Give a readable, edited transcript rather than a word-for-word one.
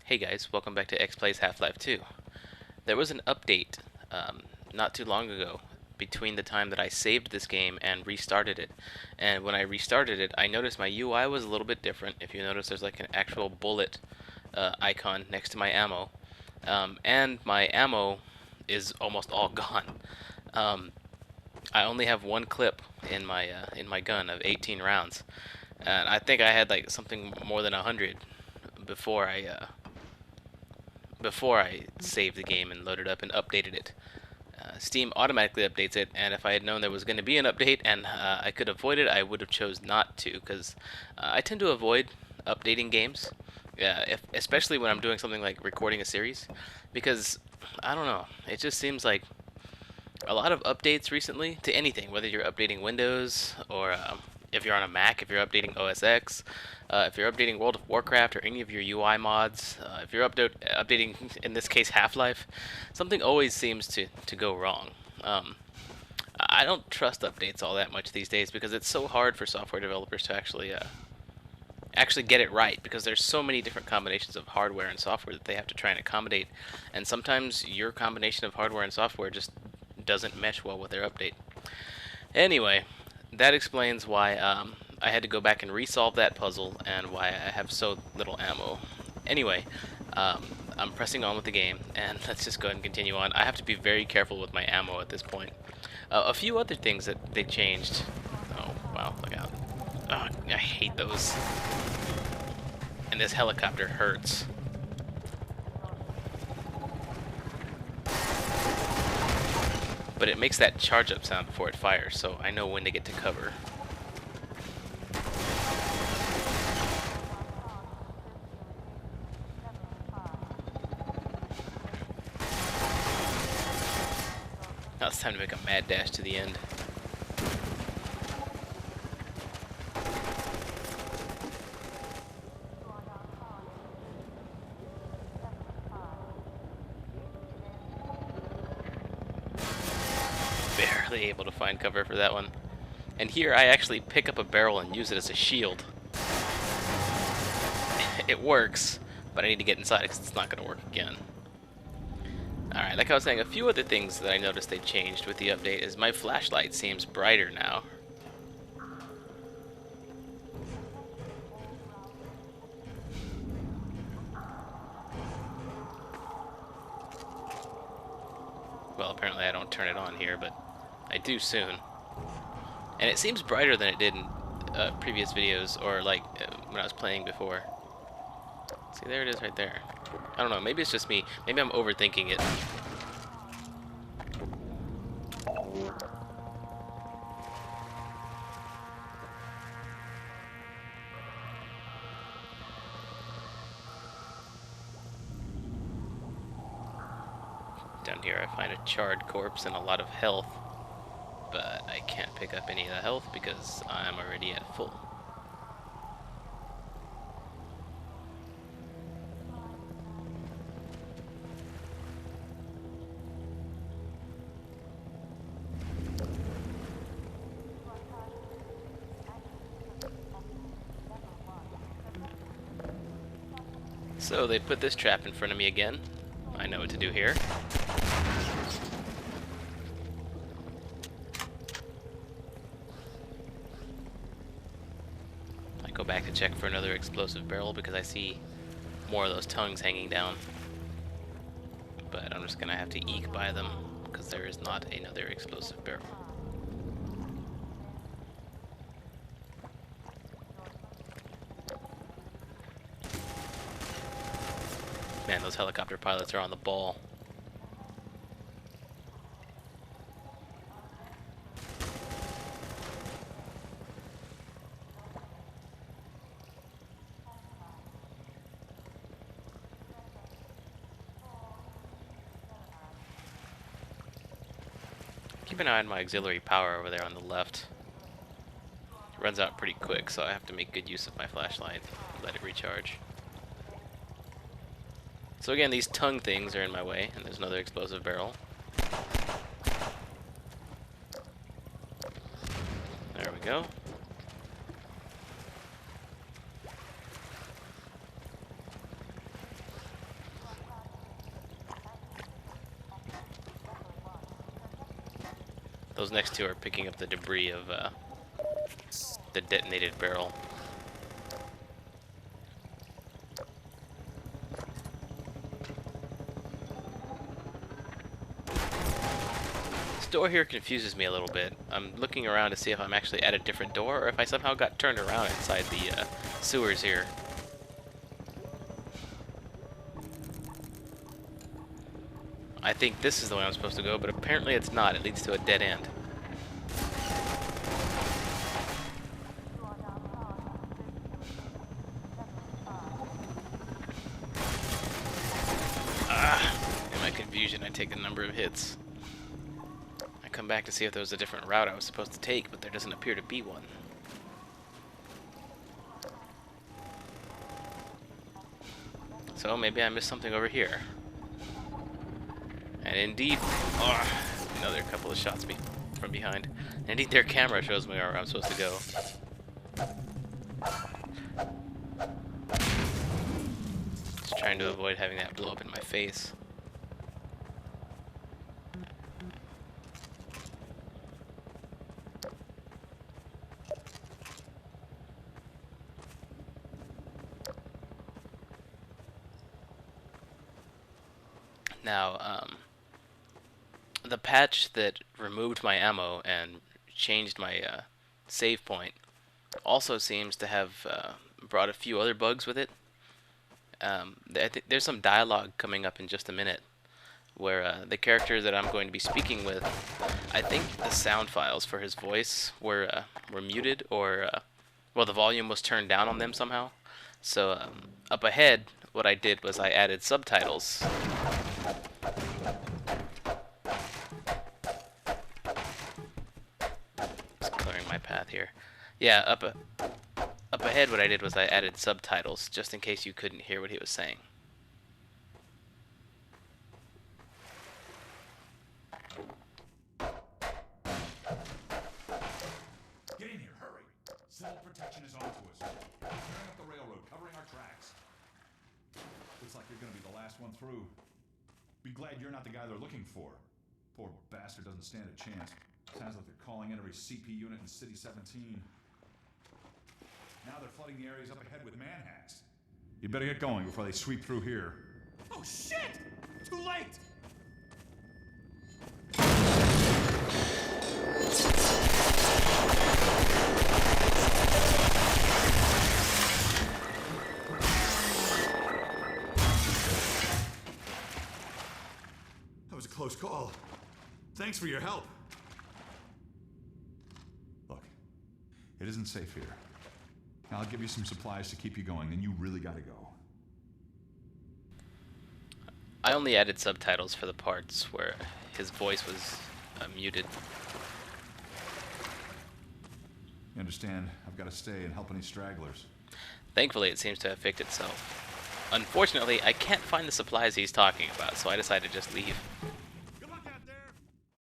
Hey guys, welcome back to X Plays Half-Life 2. There was an update not too long ago between the time that I saved this game and restarted it. And when I restarted it, I noticed my UI was a little bit different. If you notice, there's like an actual bullet icon next to my ammo. And my ammo is almost all gone. Um, I only have one clip in my gun of 18 rounds. And I think I had like something more than 100 before I saved the game and loaded up and updated it. Steam automatically updates it, and if I had known there was going to be an update and I could avoid it, I would have chose not to, because I tend to avoid updating games, especially when I'm doing something like recording a series, because I don't know, it just seems like a lot of updates recently to anything, whether you're updating Windows or if you're on a Mac, if you're updating OS X, if you're updating World of Warcraft or any of your UI mods, if you're updating, in this case, Half-Life, something always seems to go wrong. I don't trust updates all that much these days because it's so hard for software developers to actually get it right, because there's so many different combinations of hardware and software that they have to try and accommodate, and sometimes your combination of hardware and software just doesn't mesh well with their update. Anyway, that explains why I had to go back and resolve that puzzle and why I have so little ammo. Anyway, I'm pressing on with the game, and let's just go ahead and continue on. I have to be very careful with my ammo at this point. A few other things that they changed. Oh, wow, look out. Oh, I hate those. And this helicopter hurts. But it makes that charge up sound before it fires, so I know when to get to cover. Now it's time to make a mad dash to the end. Barely able to find cover for that one. And here I actually pick up a barrel and use it as a shield. It works, but I need to get inside because it's not going to work again. Alright, like I was saying, a few other things that I noticed they changed with the update is my flashlight seems brighter now. Well, apparently I don't turn it on here, but I do soon. And it seems brighter than it did in previous videos, or like when I was playing before. See, there it is right there. I don't know, maybe it's just me. Maybe I'm overthinking it. Down here I find a charred corpse and a lot of health, but I can't pick up any of the health because I'm already at full. So they put this trap in front of me again. I know what to do here. I go back to check for another explosive barrel because I see more of those tongues hanging down. But I'm just gonna have to eke by them because there is not another explosive barrel. Man, those helicopter pilots are on the ball. Keep an eye on my auxiliary power over there on the left. It runs out pretty quick, so I have to make good use of my flashlight. Let it recharge. So again, these tongue things are in my way, and there's another explosive barrel. There we go. Those next two are picking up the debris of the detonated barrel. This door here confuses me a little bit. I'm looking around to see if I'm actually at a different door or if I somehow got turned around inside the sewers here. I think this is the way I'm supposed to go, but apparently it's not. It leads to a dead end. In my confusion, I take a number of hits. I come back to see if there was a different route I was supposed to take, but there doesn't appear to be one. So maybe I missed something over here. And indeed, another couple of shots from behind. Indeed, their camera shows me where I'm supposed to go. Just trying to avoid having that blow up in my face. Now, the patch that removed my ammo and changed my save point also seems to have brought a few other bugs with it. I think there's some dialogue coming up in just a minute where the character that I'm going to be speaking with, I think the sound files for his voice were muted, or well, the volume was turned down on them somehow. So up ahead, what I did was I added subtitles. Just clearing my path here. Yeah, up ahead, what I did was I added subtitles just in case you couldn't hear what he was saying. Get in here, hurry! Civil protection is onto us. Tearing up the railroad, covering our tracks. Looks like you're gonna be the last one through. Be glad you're not the guy they're looking for. Poor bastard doesn't stand a chance. Sounds like they're calling in every CP unit in City 17. Now they're flooding the areas up ahead with manhacks. You better get going before they sweep through here. Oh shit! Too late! That was a close call. Thanks for your help. Look, it isn't safe here. I'll give you some supplies to keep you going, then you really gotta go. I only added subtitles for the parts where his voice was muted. You understand, I've got to stay and help any stragglers. Thankfully, it seems to have fixed itself. Unfortunately, I can't find the supplies he's talking about, so I decided to just leave.